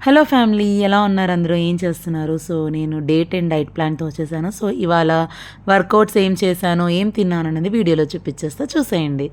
Hello family, ఎలా ఉన్నారు? అందరూ ఏం చేస్తున్నారు? సో నేను డే 10 డైట్ ప్లాన్తో వచ్చేసాను. సో ఇవాళ వర్కౌట్స్ ఏం చేశాను, ఏం తిన్నాను అనేది వీడియోలో చూపించేస్తా, చూసేయండి.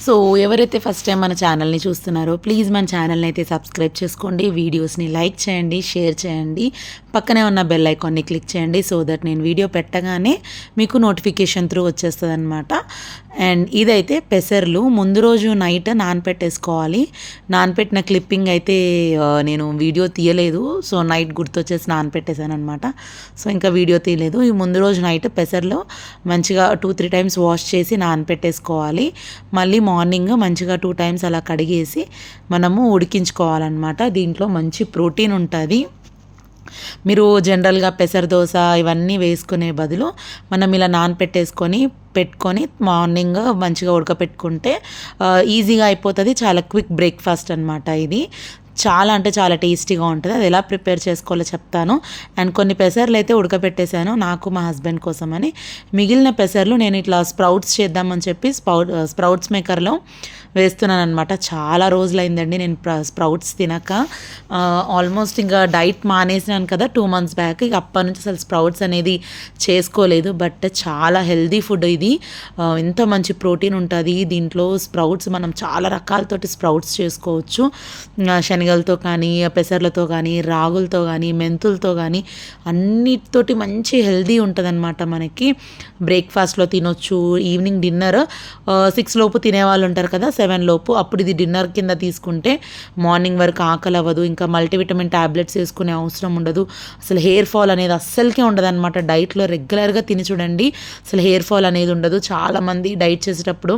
సో ఎవరైతే ఫస్ట్ టైం మన ఛానల్ని చూస్తున్నారో ప్లీజ్ మన ఛానల్ని అయితే సబ్స్క్రైబ్ చేసుకోండి, వీడియోస్ని లైక్ చేయండి, షేర్ చేయండి, పక్కనే ఉన్న బెల్ ఐకాన్ని క్లిక్ చేయండి. సో దట్ నేను వీడియో పెట్టగానే మీకు నోటిఫికేషన్ త్రూ వచ్చేస్తుంది అనమాట. అండ్ ఇదైతే పెసర్లు ముందు రోజు నైట్ నానపెట్టేసుకోవాలి. నానపెట్టిన క్లిప్పింగ్ అయితే నేను వీడియో తీయలేదు. సో నైట్ గుర్తొచ్చేసి నానపెట్టేశాను అనమాట. సో ఇంకా వీడియో తీయలేదు. ఈ ముందు రోజు నైట్ పెసర్లు మంచిగా 2-3 టైమ్స్ వాష్ చేసి నానపెట్టేసుకోవాలి. మళ్ళీ మార్నింగ్ మంచిగా 2 టైమ్స్ అలా కడిగేసి మనము ఉడికించుకోవాలన్నమాట. దీంట్లో మంచి ప్రోటీన్ ఉంటుంది. మీరు జనరల్గా పెసర దోశ ఇవన్నీ వేసుకునే బదులు మనం ఇలా పెట్టుకొని మార్నింగ్ మంచిగా ఉడకపెట్టుకుంటే ఈజీగా అయిపోతుంది. చాలా క్విక్ బ్రేక్ఫాస్ట్ అనమాట ఇది. చాలా అంటే చాలా టేస్టీగా ఉంటుంది. అది ఎలా ప్రిపేర్ చేసుకోవాలో చెప్తాను. అండ్ కొన్ని పెసర్లు అయితే ఉడకపెట్టేశాను నాకు, మా హస్బెండ్ కోసమని. మిగిలిన పెసర్లు నేను ఇట్లా స్ప్రౌట్స్ చేద్దామని చెప్పి స్ప్రౌట్స్ మేకర్లో వేస్తున్నాను అనమాట. చాలా రోజులైందండి నేను స్ప్రౌట్స్ తినక. ఆల్మోస్ట్ ఇంకా డైట్ మానేసినాను కదా 2 months బ్యాక్. ఇక అప్పటి నుంచి అసలు స్ప్రౌట్స్ అనేది చేసుకోలేదు. బట్ చాలా హెల్దీ ఫుడ్ ఇది. ఎంత మంచి ప్రోటీన్ ఉంటుంది దీంట్లో. స్ప్రౌట్స్ మనం చాలా రకాలతోటి స్ప్రౌట్స్ చేసుకోవచ్చు. శనగలతో కానీ, పెసర్లతో కానీ, రాగులతో కానీ, మెంతులతో కానీ అన్నిటితోటి మంచి హెల్దీ ఉంటుంది అనమాట. మనకి బ్రేక్ఫాస్ట్లో తినొచ్చు. ఈవినింగ్ డిన్నర్ 6 లోపు తినేవాళ్ళు ఉంటారు కదా, 7 లోపు, అప్పుడు ఇది డిన్నర్ కింద తీసుకుంటే మార్నింగ్ వరకు ఆకలి అవ్వదు. ఇంకా మల్టీవిటమిన్ ట్యాబ్లెట్స్ వేసుకునే అవసరం ఉండదు. అసలు హెయిర్ ఫాల్ అనేది అస్సలకే ఉండదు అనమాట. డైట్లో రెగ్యులర్గా తిని చూడండి, అసలు హెయిర్ ఫాల్ అనేది ఉండదు. చాలామంది డైట్ చేసేటప్పుడు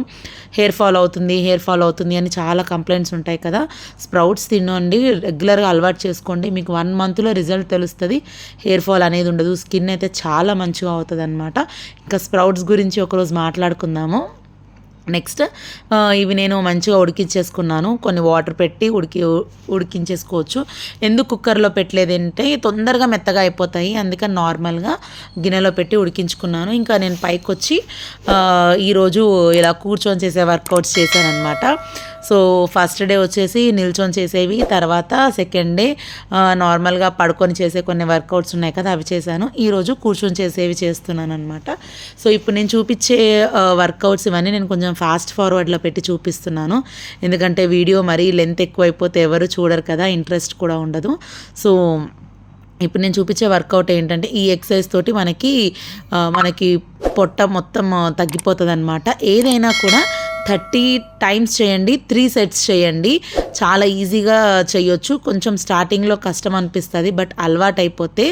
హెయిర్ ఫాల్ అవుతుంది అని చాలా కంప్లైంట్స్ ఉంటాయి కదా. స్ప్రౌట్స్ తినండి, రెగ్యులర్గా అలవాటు చేసుకోండి. మీకు 1 monthలో రిజల్ట్ తెలుస్తుంది. హెయిర్ ఫాల్ అనేది ఉండదు. స్కిన్ అయితే చాలా మంచిగా అవుతుంది అనమాట. ఇంకా స్ప్రౌట్స్ గురించి ఒకరోజు మాట్లాడుకుందాము. నెక్స్ట్ ఇవి నేను మంచిగా ఉడికించేసుకున్నాను. కొన్ని వాటర్ పెట్టి ఉడికించేసుకోవచ్చు. ఎందుకు కుక్కర్లో పెట్టలేదంటే తొందరగా మెత్తగా అయిపోతాయి, అందుకని నార్మల్గా గిన్నెలో పెట్టి ఉడికించుకున్నాను. ఇంకా నేను పైకి వచ్చి ఈరోజు ఇలా కూర్చొని చేసే వర్కౌట్స్ చేశానమాట. సో ఫస్ట్ డే వచ్చేసి నిల్చొని చేసేవి, తర్వాత సెకండ్ డే నార్మల్గా పడుకొని చేసే కొన్ని వర్కౌట్స్ ఉన్నాయి కదా, అవి చేశాను. ఈరోజు కూర్చొని చేసేవి చేస్తున్నాను అనమాట. సో ఇప్పుడు నేను చూపించే వర్కౌట్స్ ఇవన్నీ నేను కొంచెం ఫాస్ట్ ఫార్వర్డ్లో పెట్టి చూపిస్తున్నాను. ఎందుకంటే వీడియో మరీ లెంత్ ఎక్కువైపోతే ఎవరు చూడరు కదా, ఇంట్రెస్ట్ కూడా ఉండదు. సో ఇప్పుడు నేను చూపించే వర్కౌట్ ఏంటంటే ఈ ఎక్సర్సైజ్ తోటి మనకి పొట్ట మొత్తం తగ్గిపోతుంది అనమాట. ఏదైనా కూడా 30 టైమ్స్ చేయండి, 3 సెట్స్ చేయండి. చాలా ఈజీగా చేయొచ్చు. కొంచెం స్టార్టింగ్లో కష్టం అనిపిస్తుంది, బట్ అలవాటు అయిపోతే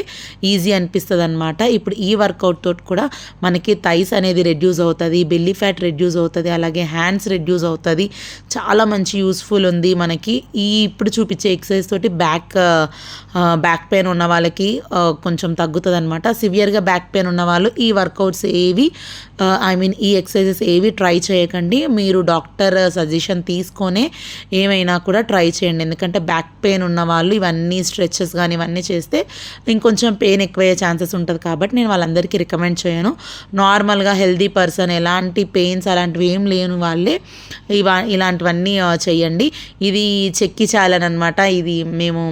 ఈజీ అనిపిస్తుంది అనమాట. ఇప్పుడు ఈ వర్కౌట్ తోటి కూడా మనకి థైస్ అనేది రెడ్యూస్ అవుతుంది, బెల్లీ ఫ్యాట్ రెడ్యూస్ అవుతుంది, అలాగే హ్యాండ్స్ రెడ్యూస్ అవుతుంది. చాలా మంచి యూస్ఫుల్ ఉంది మనకి. ఇప్పుడు చూపించే ఎక్సర్సైజ్ తోటి బ్యాక్ పెయిన్ ఉన్న వాళ్ళకి కొంచెం తగ్గుతుంది అనమాట. సివియర్గా బ్యాక్ పెయిన్ ఉన్న వాళ్ళు ఈ వర్కౌట్స్ ఈ ఎక్సర్సైజెస్ ఏవి ట్రై చేయకండి. మీరు డాక్టర్ సజెషన్ తీసుకొనే ఏమైనా కూడా ట్రై చేయండి. ఎందుకంటే బ్యాక్ పెయిన్ ఉన్న వాళ్ళు ఇవన్నీ స్ట్రెచెస్ కానీ ఇవన్నీ చేస్తే ఇంకొంచెం పెయిన్ ఎక్కువయ్యే ఛాన్సెస్ ఉంటుంది. కాబట్టి నేను వాళ్ళందరికీ రికమెండ్ చేయను. నార్మల్గా హెల్దీ పర్సన్, ఎలాంటి పెయిన్స్ అలాంటివి ఏం లేని వాళ్ళే ఇలాంటివన్నీ చేయండి. ఇది చెక్కి చాలని అనమాట. ఇది మేము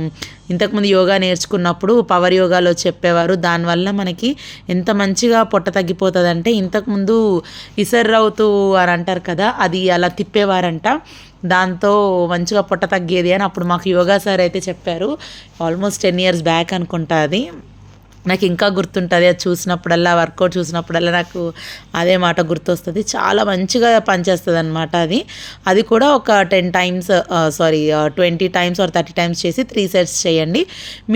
ఇంతకుముందు యోగా నేర్చుకున్నప్పుడు పవర్ యోగాలో చెప్పేవారు. దానివల్ల మనకి ఎంత మంచిగా పొట్ట తగ్గిపోతుంది అంటే, ఇంతకుముందు ఇసర్రవుతూ అని అంటారు కదా, అది అలా తిప్పేవారంట. దాంతో మంచిగా పొట్ట తగ్గేది అని అప్పుడు మాకు యోగా సార్ అయితే చెప్పారు. ఆల్మోస్ట్ 10 years బ్యాక్ అనుకుంటా. అది నాకు ఇంకా గుర్తుంటుంది. అది చూసినప్పుడల్లా, వర్కౌట్ చూసినప్పుడల్లా నాకు అదే మాట గుర్తొస్తుంది. చాలా మంచిగా పనిచేస్తుంది అనమాట. అది కూడా ఒక 20 టైమ్స్ ఆర్ 30 టైమ్స్ చేసి 3 సెట్స్ చేయండి.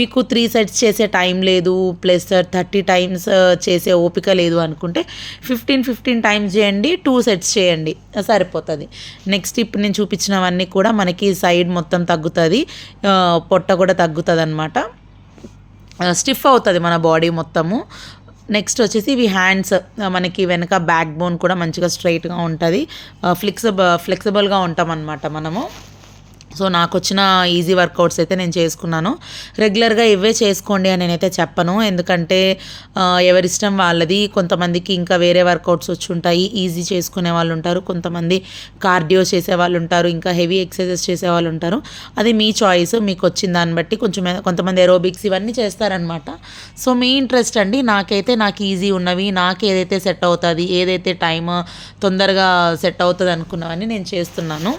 మీకు 3 సెట్స్ చేసే టైం లేదు, ప్లస్ 30 టైమ్స్ చేసే ఓపిక లేదు అనుకుంటే 15 టైమ్స్ చేయండి, 2 సెట్స్ చేయండి, సరిపోతుంది. నెక్స్ట్ ఇప్పుడు నేను చూపించినవన్నీ కూడా మనకి సైడ్ మొత్తం తగ్గుతుంది, పొట్ట కూడా తగ్గుతుంది అనమాట. స్టిఫ్ అవుతుంది మన బాడీ మొత్తము. నెక్స్ట్ వచ్చేసి ఇవి హ్యాండ్స్, మనకి వెనక బ్యాక్ బోన్ కూడా మంచిగా స్ట్రైట్గా ఉంటుంది, ఫ్లెక్సిబుల్గా ఉంటాం అన్నమాట మనము. సో నాకు వచ్చిన ఈజీ వర్కౌట్స్ అయితే నేను చేసుకున్నాను. రెగ్యులర్గా ఇవే చేసుకోండి అని నేనైతే చెప్పను, ఎందుకంటే ఎవరిష్టం వాళ్ళది. కొంతమందికి ఇంకా వేరే వర్కౌట్స్ వచ్చి ఉంటాయి, ఈజీ చేసుకునే వాళ్ళు ఉంటారు, కొంతమంది కార్డియో చేసే వాళ్ళు ఉంటారు, ఇంకా హెవీ ఎక్సర్సైజెస్ చేసే వాళ్ళు ఉంటారు. అది మీ చాయిస్, మీకు వచ్చిన దాన్ని బట్టి. కొంతమంది ఎరోబిక్స్ ఇవన్నీ చేస్తారనమాట. సో మీ ఇంట్రెస్ట్ అండి. నాకు ఈజీ ఉన్నవి, నాకు ఏదైతే సెట్ అవుతుంది, ఏదైతే టైం తొందరగా సెట్ అవుతుంది అనుకున్నవన్నీ నేను చేస్తున్నాను.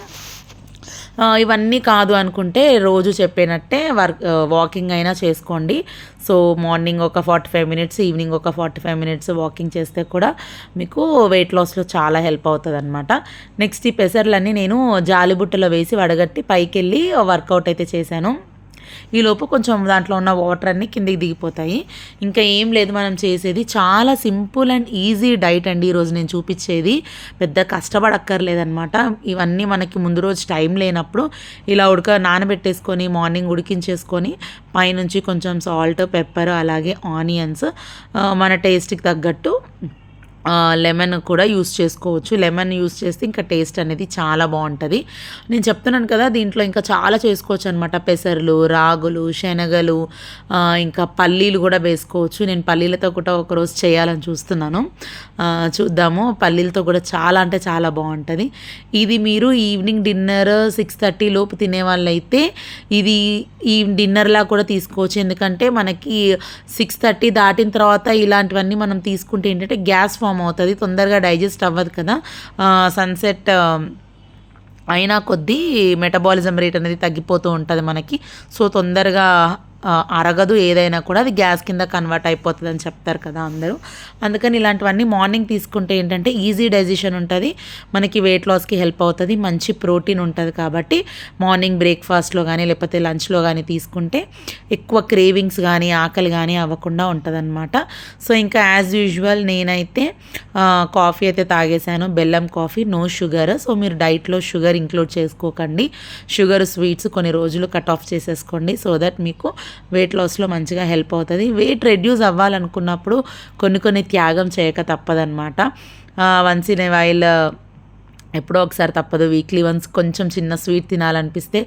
ఇవన్నీ కాదు అనుకుంటే రోజు చెప్పినట్టే వాకింగ్ అయినా చేసుకోండి. సో మార్నింగ్ ఒక 45 మినిట్స్, ఈవినింగ్ ఒక 45 మినిట్స్ వాకింగ్ చేస్తే కూడా మీకు వెయిట్ లాస్లో చాలా హెల్ప్ అవుతుంది అనమాట. నెక్స్ట్ ఈ పెసర్లన్నీ నేను జాలిబుట్టలో వేసి వడగట్టి పైకి వెళ్ళి వర్కౌట్ అయితే చేశాను. ఈలోపు కొంచెం దాంట్లో ఉన్న వాటర్ అన్నీ కిందికి దిగిపోతాయి. ఇంకా ఏం లేదు, మనం చేసేది చాలా సింపుల్ అండ్ ఈజీ డైట్ అండి. ఈరోజు నేను చూపించేది పెద్ద కష్టపడక్కర్లేదనమాట. ఇవన్నీ మనకి ముందు రోజు టైం లేనప్పుడు ఇలా నానబెట్టేసుకొని మార్నింగ్ ఉడికించేసుకొని పైనుంచి కొంచెం సాల్ట్, పెప్పర్, అలాగే ఆనియన్స్, మన టేస్ట్కి తగ్గట్టు లెమన్ కూడా యూస్ చేసుకోవచ్చు. లెమన్ యూస్ చేస్తే ఇంకా టేస్ట్ అనేది చాలా బాగుంటుంది. నేను చెప్తున్నాను కదా, దీంట్లో ఇంకా చాలా చేసుకోవచ్చు అనమాట. పెసర్లు, రాగులు, శనగలు, ఇంకా పల్లీలు కూడా వేసుకోవచ్చు. నేను పల్లీలతో కూడా ఒకరోజు చేయాలని చూస్తున్నాను, చూద్దాము. పల్లీలతో కూడా చాలా అంటే చాలా బాగుంటుంది. ఇది మీరు ఈవినింగ్ డిన్నర్ 6:30 లోపు తినే వాళ్ళైతే ఇది ఈ డిన్నర్లా కూడా తీసుకోవచ్చు. ఎందుకంటే మనకి 6:30 దాటిన తర్వాత ఇలాంటివన్నీ మనం తీసుకుంటే ఏంటంటే గ్యాస్ ఫామ్ అవుతుంది, తొందరగా డైజెస్ట్ అవ్వదు కదా. సన్సెట్ అయినా కొద్దీ మెటబాలిజం రేట్ అనేది తగ్గిపోతూ ఉంటుంది మనకి. సో తొందరగా అరగదు ఏదైనా కూడా, అది గ్యాస్ కింద కన్వర్ట్ అయిపోతుంది అని చెప్తారు కదా అందరూ. అందుకని ఇలాంటివన్నీ మార్నింగ్ తీసుకుంటే ఏంటంటే ఈజీ డైజెషన్ ఉంటుంది, మనకి వెయిట్ లాస్కి హెల్ప్ అవుతుంది, మంచి ప్రోటీన్ ఉంటుంది. కాబట్టి మార్నింగ్ బ్రేక్ఫాస్ట్లో కానీ లేకపోతే లంచ్లో కానీ తీసుకుంటే ఎక్కువ క్రేవింగ్స్ కానీ ఆకలి కానీ అవ్వకుండా ఉంటుందన్నమాట. సో ఇంకా యాజ్ యూజువల్ నేనైతే కాఫీ అయితే తాగేశాను, బెల్లం కాఫీ, నో షుగర్. సో మీరు డైట్లో షుగర్ ఇంక్లూడ్ చేసుకోకండి, షుగర్ స్వీట్స్ కొన్ని రోజులు కట్ ఆఫ్ చేసేసుకోండి. సో దట్ మీకు వెయిట్ లాస్లో మంచిగా హెల్ప్ అవుతుంది. వెయిట్ రెడ్యూస్ అవ్వాలనుకున్నప్పుడు కొన్ని త్యాగం చేయక తప్పదనమాట. వన్స్ ఇన్ ఏ వైల్, ఎప్పుడో ఒకసారి తప్పదు, వీక్లీ వన్స్ కొంచెం చిన్న స్వీట్ తినాలనిపిస్తే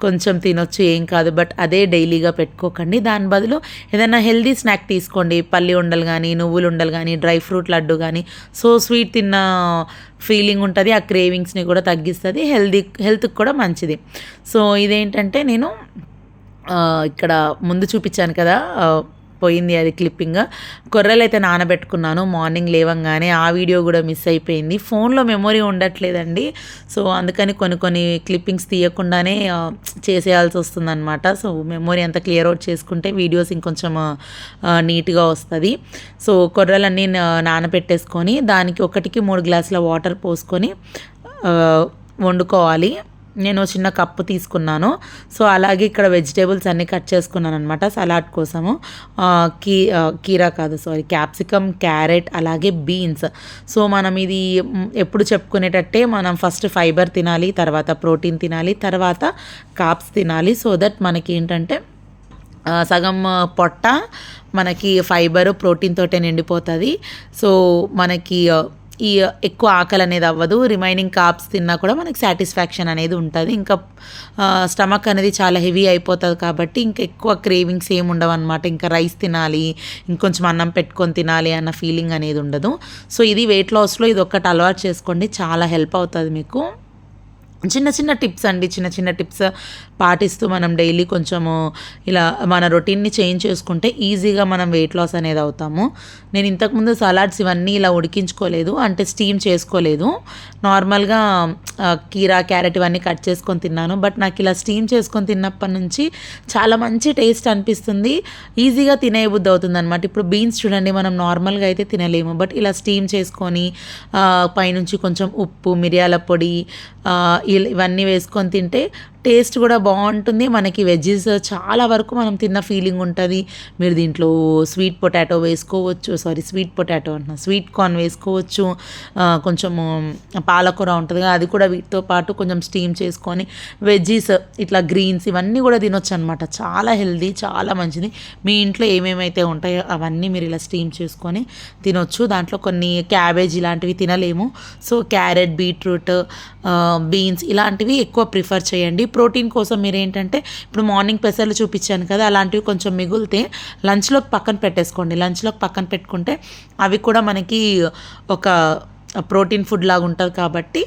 కొంచెం తినొచ్చు, ఏం కాదు. బట్ అదే డైలీగా పెట్టుకోకండి. దాని బదులు ఏదైనా హెల్దీ స్నాక్ తీసుకోండి, పల్లి ఉండలు కానీ, నువ్వులు ఉండలు కానీ, డ్రై ఫ్రూట్ లడ్డు కానీ. సో స్వీట్ తిన్న ఫీలింగ్ ఉంటుంది, ఆ క్రేవింగ్స్ని కూడా తగ్గిస్తుంది, హెల్త్కి కూడా మంచిది. సో ఇదేంటంటే నేను ఇక్కడ ముందు చూపించాను కదా, పోయింది అది క్లిప్పింగ్. కొర్రలు అయితే నానబెట్టుకున్నాను మార్నింగ్ లేవంగానే, ఆ వీడియో కూడా మిస్ అయిపోయింది. ఫోన్లో మెమొరీ ఉండట్లేదండి, సో అందుకని కొన్ని క్లిప్పింగ్స్ తీయకుండానే చేసేయాల్సి వస్తుందన్నమాట. సో మెమొరీ అంతా క్లియర్ అవుట్ చేసుకుంటే వీడియోస్ ఇంకొంచెం నీట్గా వస్తుంది. సో కొర్రలన్నీ నానబెట్టేసుకొని దానికి 1కి 3 గ్లాసుల వాటర్ పోసుకొని వండుకోవాలి. నేను చిన్న కప్పు తీసుకున్నాను. సో అలాగే ఇక్కడ వెజిటేబుల్స్ అన్నీ కట్ చేసుకున్నాను అనమాట సలాడ్ కోసము. క్యాప్సికమ్, క్యారెట్, అలాగే బీన్స్. సో మనం ఇది ఎప్పుడు చెప్పుకునేటట్టే మనం ఫస్ట్ ఫైబర్ తినాలి, తర్వాత ప్రోటీన్ తినాలి, తర్వాత కార్బ్స్ తినాలి. సో దట్ మనకి ఏంటంటే సగం పొట్ట మనకి ఫైబర్, ప్రోటీన్ తోటే నిండిపోతుంది. సో మనకి ఈ ఎక్కువ ఆకలి అనేది అవ్వదు, రిమైనింగ్ కార్బ్స్ తిన్నా కూడా మనకి సాటిస్ఫాక్షన్ అనేది ఉంటుంది. ఇంకా స్టమక్ అనేది చాలా హెవీ అయిపోతుంది కాబట్టి ఇంకా ఎక్కువ క్రేవింగ్స్ ఏమి ఉండవు అనమాట. ఇంకా రైస్ తినాలి, ఇంకొంచెం అన్నం పెట్టుకొని తినాలి అన్న ఫీలింగ్ అనేది ఉండదు. సో ఇది వెయిట్ లాస్లో ఇది ఒక్కటి అలవాటు చేసుకోండి, చాలా హెల్ప్ అవుతుంది మీకు. చిన్న టిప్స్ అండి, చిన్న టిప్స్ పాటిస్తూ మనం డైలీ కొంచెము ఇలా మన రొటీన్ని చేంజ్ చేసుకుంటే ఈజీగా మనం వెయిట్ లాస్ అనేది అవుతాము. నేను ఇంతకుముందు సలాడ్స్ ఇవన్నీ ఇలా ఉడికించుకోలేదు, అంటే స్టీమ్ చేసుకోలేదు, నార్మల్గా కీరా, క్యారెట్ ఇవన్నీ కట్ చేసుకొని తిన్నాను. బట్ నాకు ఇలా స్టీమ్ చేసుకొని తిన్నప్పటి నుంచి చాలా మంచి టేస్ట్ అనిపిస్తుంది, ఈజీగా తినేయబుద్ధి అవుతుంది అనమాట. ఇప్పుడు బీన్స్ చూడండి, మనం నార్మల్గా అయితే తినలేము, బట్ ఇలా స్టీమ్ చేసుకొని పైనుంచి కొంచెం ఉప్పు, మిరియాల పొడి ఇవన్నీ వేసుకొని తింటే టేస్ట్ కూడా బాగుంటుంది. మనకి వెజ్జీస్ చాలా వరకు మనం తిన్న ఫీలింగ్ ఉంటుంది. మీరు దీంట్లో స్వీట్ పొటాటో వేసుకోవచ్చు, స్వీట్ కార్న్ వేసుకోవచ్చు, కొంచెము పాలకూర ఉంటుంది కదా అది కూడా వీటితో పాటు కొంచెం స్టీమ్ చేసుకొని వెజ్జీస్ ఇట్లా గ్రీన్స్ ఇవన్నీ కూడా తినొచ్చు అనమాట. చాలా హెల్దీ, చాలా మంచిది. మీ ఇంట్లో ఏమేమైతే ఉంటాయో అవన్నీ మీరు ఇలా స్టీమ్ చేసుకొని తినొచ్చు. దాంట్లో కొన్ని క్యాబేజ్ ఇలాంటివి తినలేము. సో క్యారెట్, బీట్రూట్, బీన్స్ ఇలాంటివి ఎక్కువ ప్రిఫర్ చేయండి. ప్రోటీన్ కోసం మీరు ఏంటంటే ఇప్పుడు మార్నింగ్ పెసర్లు చూపించాను కదా, అలాంటివి కొంచెం మిగిలితే లంచ్లోకి పక్కన పెట్టేసుకోండి. లంచ్లోకి పక్కన పెట్టుకుంటే అవి కూడా మనకి ఒక ప్రోటీన్ ఫుడ్ లాగా ఉంటుంది కాబట్టి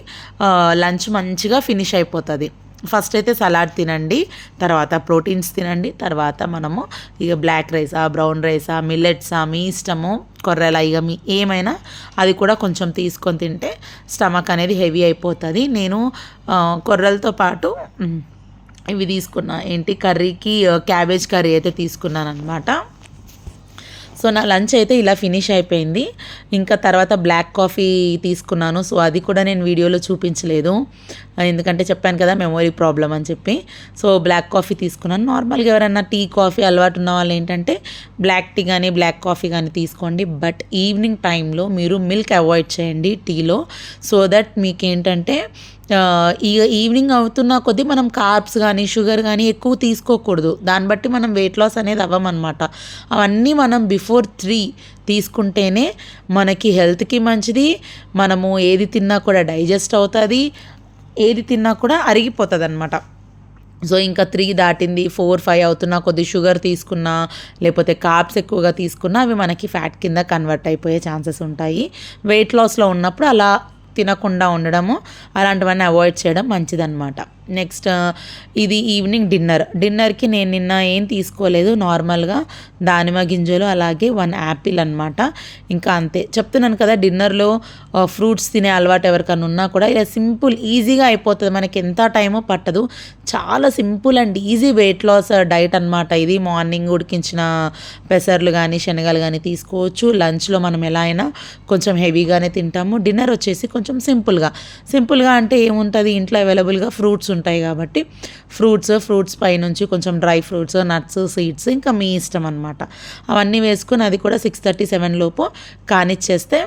లంచ్ మంచిగా ఫినిష్ అయిపోతుంది. ఫస్ట్ అయితే సలాడ్ తినండి, తర్వాత ప్రోటీన్స్ తినండి, తర్వాత మనము ఇక బ్లాక్ రైసా, బ్రౌన్ రైసా, మిల్లెట్సా మీ ఇష్టము, కొర్రల ఇక మీ ఏమైనా అది కూడా కొంచెం తీసుకొని తింటే స్టమక్ అనేది హెవీ అయిపోతుంది. నేను కొర్రలతో పాటు ఇవి తీసుకున్నా, ఏంటి కర్రీకి క్యాబేజ్ కర్రీ అయితే తీసుకున్నాను అనమాట. సో నా లంచ్ అయితే ఇలా ఫినిష్ అయిపోయింది. ఇంకా తర్వాత బ్లాక్ కాఫీ తీసుకున్నాను. సో అది కూడా నేను వీడియోలో చూపించలేదు, ఎందుకంటే చెప్పాను కదా మెమొరీ ప్రాబ్లం అని చెప్పి. సో బ్లాక్ కాఫీ తీసుకున్నాను. నార్మల్గా ఎవరైనా టీ కాఫీ అలవాటు ఉన్న వాళ్ళు ఏంటంటే బ్లాక్ టీ కానీ బ్లాక్ కాఫీ కానీ తీసుకోండి. బట్ ఈవినింగ్ టైంలో మీరు మిల్క్ అవాయిడ్ చేయండి టీలో. సో దట్ మీకు ఏంటంటే ఇక ఈవినింగ్ అవుతున్న కొద్దీ మనం కార్బ్స్ కానీ షుగర్ కానీ ఎక్కువ తీసుకోకూడదు. దాన్ని బట్టి మనం వెయిట్ లాస్ అనేది అవ్వమన్నమాట. అవన్నీ మనం బిఫోర్ 3 తీసుకుంటేనే మనకి హెల్త్కి మంచిది. మనము ఏది తిన్నా కూడా డైజెస్ట్ అవుతుంది, ఏది తిన్నా కూడా అరిగిపోతుంది అనమాట. సో ఇంకా 3 దాటింది, 4, 5 అవుతున్నా కొద్ది షుగర్ తీసుకున్నా లేకపోతే కార్బ్స్ ఎక్కువగా తీసుకున్నా అవి మనకి ఫ్యాట్ కింద కన్వర్ట్ అయిపోయే ఛాన్సెస్ ఉంటాయి. వెయిట్ లాస్లో ఉన్నప్పుడు అలా తినకుండా ఉండడము, అలాంటివన్నీ అవాయిడ్ చేయడం మంచిదన్నమాట. నెక్స్ట్ ఇది ఈవినింగ్ డిన్నర్కి నేను నిన్న ఏం తీసుకోలేదు, నార్మల్గా దానిమ్మ గింజలు అలాగే 1 యాపిల్ అనమాట. ఇంకా అంతే. చెప్తున్నాను కదా డిన్నర్లో ఫ్రూట్స్ తినే అలవాటు ఎవరికైనా ఉన్నా కూడా ఇలా సింపుల్ ఈజీగా అయిపోతుంది, మనకి ఎంత టైమో పట్టదు. చాలా simple and easy weight loss diet అనమాట ఇది. మార్నింగ్ ఉడికించిన పెసర్లు కానీ శనగలు కానీ తీసుకోవచ్చు. లంచ్లో మనం ఎలా అయినా కొంచెం హెవీగానే తింటాము. డిన్నర్ వచ్చేసి కొంచెం సింపుల్గా అంటే ఏముంటుంది, ఇంట్లో అవైలబుల్గా ఫ్రూట్స్ ఉంటాయి కాబట్టి ఫ్రూట్స్ పైనుంచి కొంచెం డ్రై ఫ్రూట్స్, నట్స్, సీడ్స్ ఇంకా మీ ఇష్టం అనమాట. అవన్నీ వేసుకొని అది కూడా 6:30-7 లోపు కానిచ్చేస్తే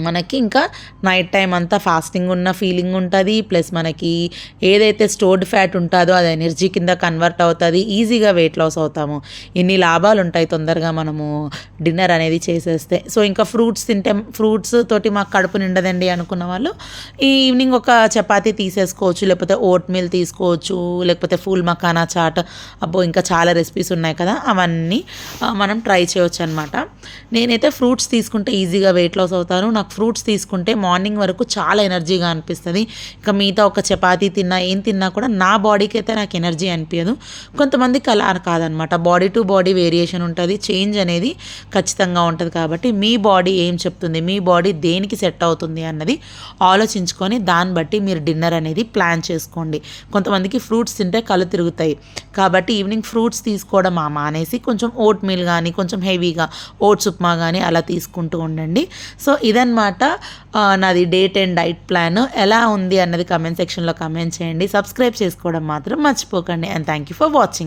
మనకి ఇంకా నైట్ టైం అంతా ఫాస్టింగ్ ఉన్న ఫీలింగ్ ఉంటుంది. ప్లస్ మనకి ఏదైతే స్టోర్డ్ ఫ్యాట్ ఉంటుందో అది ఎనర్జీ కింద కన్వర్ట్ అవుతుంది. ఈజీగా వెయిట్ లాస్ అవుతాము. ఇన్ని లాభాలు ఉంటాయి తొందరగా మనము డిన్నర్ అనేది చేసేస్తే. సో ఇంకా ఫ్రూట్స్ తింటే ఫ్రూట్స్ తోటి మాకు కడుపు నిండదండి అనుకున్న వాళ్ళు ఈ ఈవినింగ్ ఒక చపాతీ తీసేసుకోవచ్చు, లేకపోతే ఓట్ మీల్ తీసుకోవచ్చు, లేకపోతే ఫూల్ మఖానా చాట్, ఇంకా చాలా రెసిపీస్ ఉన్నాయి కదా, అవన్నీ మనం ట్రై చేయవచ్చు అనమాట. నేనైతే ఫ్రూట్స్ తీసుకుంటే ఈజీగా వెయిట్ లాస్ అవుతాను. నాకు ఫ్రూట్స్ తీసుకుంటే మార్నింగ్ వరకు చాలా ఎనర్జీగా అనిపిస్తుంది. ఇంకా మిగతా ఒక చపాతీ తిన్నా ఏం తిన్నా కూడా నా బాడీకి అయితే నాకు ఎనర్జీ అనిపించదు. కొంతమందికి అలా కాదనమాట, బాడీ టు బాడీ వేరియేషన్ ఉంటుంది, చేంజ్ అనేది ఖచ్చితంగా ఉంటుంది. కాబట్టి మీ బాడీ ఏం చెప్తుంది, మీ బాడీ దేనికి సెట్ అవుతుంది అన్నది ఆలోచించుకొని దాన్ని బట్టి మీరు డిన్నర్ అనేది ప్లాన్ చేసుకోండి. కొంతమందికి ఫ్రూట్స్ తింటే కళ్ళు తిరుగుతాయి కాబట్టి ఈవినింగ్ ఫ్రూట్స్ తీసుకోవడం మానేసి కొంచెం ఓట్ మీల్ కానీ కొంచెం హెవీగా ఓట్స్ ఉప్మా కానీ అలా తీసుకుంటూ ఉండండి. సో ఇదన్నమాట నాది డే 10 డైట్ ప్లాన్. ఎలా ఉంది అన్నది కమెంట్ సెక్షన్లో కమెంట్ చేయండి. సబ్స్క్రైబ్ చేసుకోవడం మాత్రం మర్చిపోకండి. And thank you for watching.